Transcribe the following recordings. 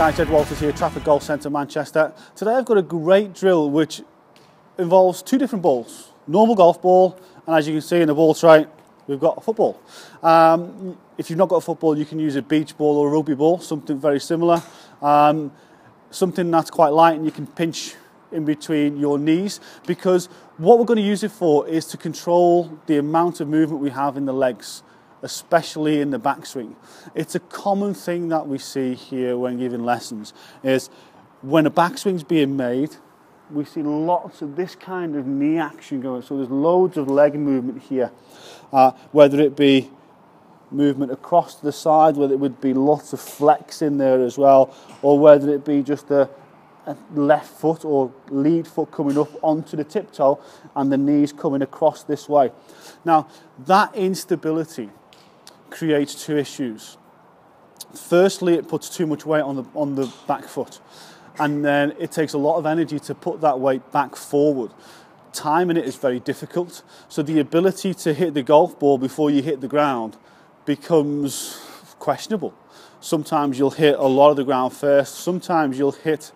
guys, Ed Walters here, Trafford Golf Centre, Manchester. Today I've got a great drill which involves two different balls. Normal golf ball, and as you can see in the ball tray, we've got a football. If you've not got a football, you can use a beach ball or a rugby ball, something very similar. Something that's quite light and you can pinch in between your knees, because what we're going to use it for is to control the amount of movement we have in the legs, especially in the backswing. It's a common thing that we see here when giving lessons, is when a backswing's being made, we see lots of this kind of knee action going. So there's loads of leg movement here, whether it be movement across the side, whether it would be lots of flex in there as well, or whether it be just a left foot or lead foot coming up onto the tiptoe and the knees coming across this way. Now, that instability creates two issues. Firstly, it puts too much weight on the back foot, and then it takes a lot of energy to put that weight back forward. Timing it is very difficult, so the ability to hit the golf ball before you hit the ground becomes questionable. Sometimes you'll hit a lot of the ground first, sometimes you'll hit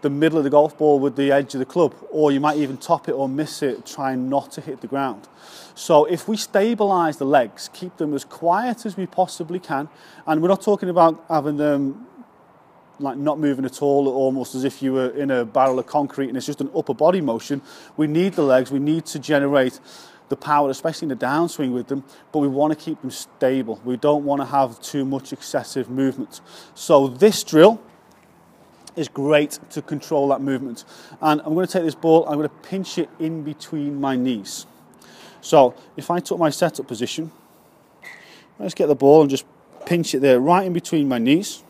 the middle of the golf ball with the edge of the club, or you might even top it or miss it trying not to hit the ground. So if we stabilise the legs, keep them as quiet as we possibly can, and we're not talking about having them like not moving at all, almost as if you were in a barrel of concrete and it's just an upper body motion. We need the legs, we need to generate the power, especially in the downswing with them, but we want to keep them stable. We don't want to have too much excessive movement. So this drill is great to control that movement. And I'm going to take this ball, I'm going to pinch it in between my knees. So if I took my setup position, let's get the ball and just pinch it there right in between my knees.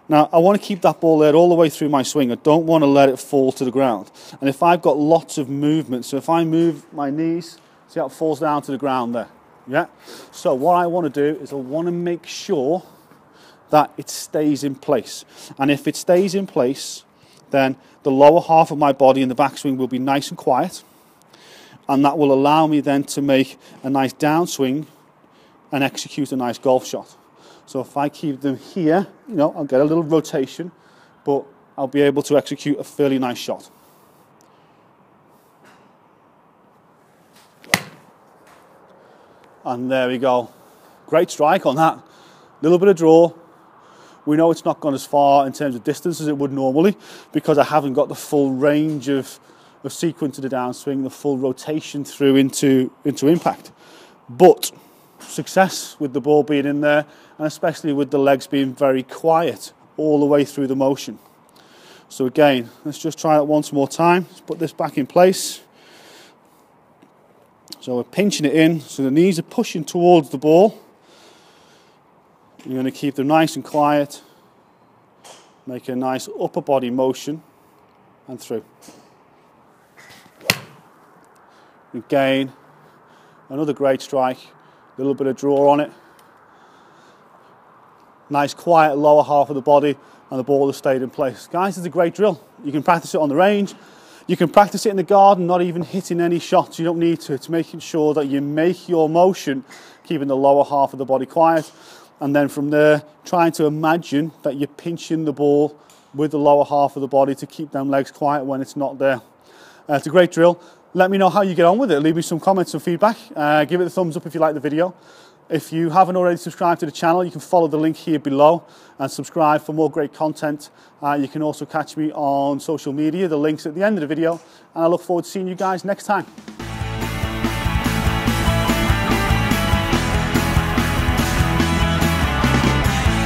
Now I want to keep that ball there all the way through my swing. I don't want to let it fall to the ground. And if I've got lots of movement, so if I move my knees, see how it falls down to the ground there? Yeah? So what I want to do is I want to make sure that it stays in place. And if it stays in place, then the lower half of my body in the backswing will be nice and quiet, and that will allow me then to make a nice downswing and execute a nice golf shot. So if I keep them here, you know, I'll get a little rotation, but I'll be able to execute a fairly nice shot. And there we go. Great strike on that. Little bit of draw. We know it's not gone as far in terms of distance as it would normally, because I haven't got the full range of sequence of the downswing, the full rotation through into impact. But success with the ball being in there, and especially with the legs being very quiet all the way through the motion. So again, let's just try it once more time. Let's put this back in place. So we're pinching it in, so the knees are pushing towards the ball. You're going to keep them nice and quiet, make a nice upper body motion, and through. Again, another great strike, a little bit of draw on it. Nice quiet lower half of the body, and the ball has stayed in place. Guys, it's a great drill. You can practice it on the range, you can practice it in the garden, not even hitting any shots, you don't need to. It's making sure that you make your motion, keeping the lower half of the body quiet. And then from there, trying to imagine that you're pinching the ball with the lower half of the body to keep them legs quiet when it's not there. It's a great drill. Let me know how you get on with it. Leave me some comments and feedback. Give it a thumbs up if you like the video. If you haven't already subscribed to the channel, you can follow the link here below and subscribe for more great content. You can also catch me on social media. The link's at the end of the video. And I look forward to seeing you guys next time.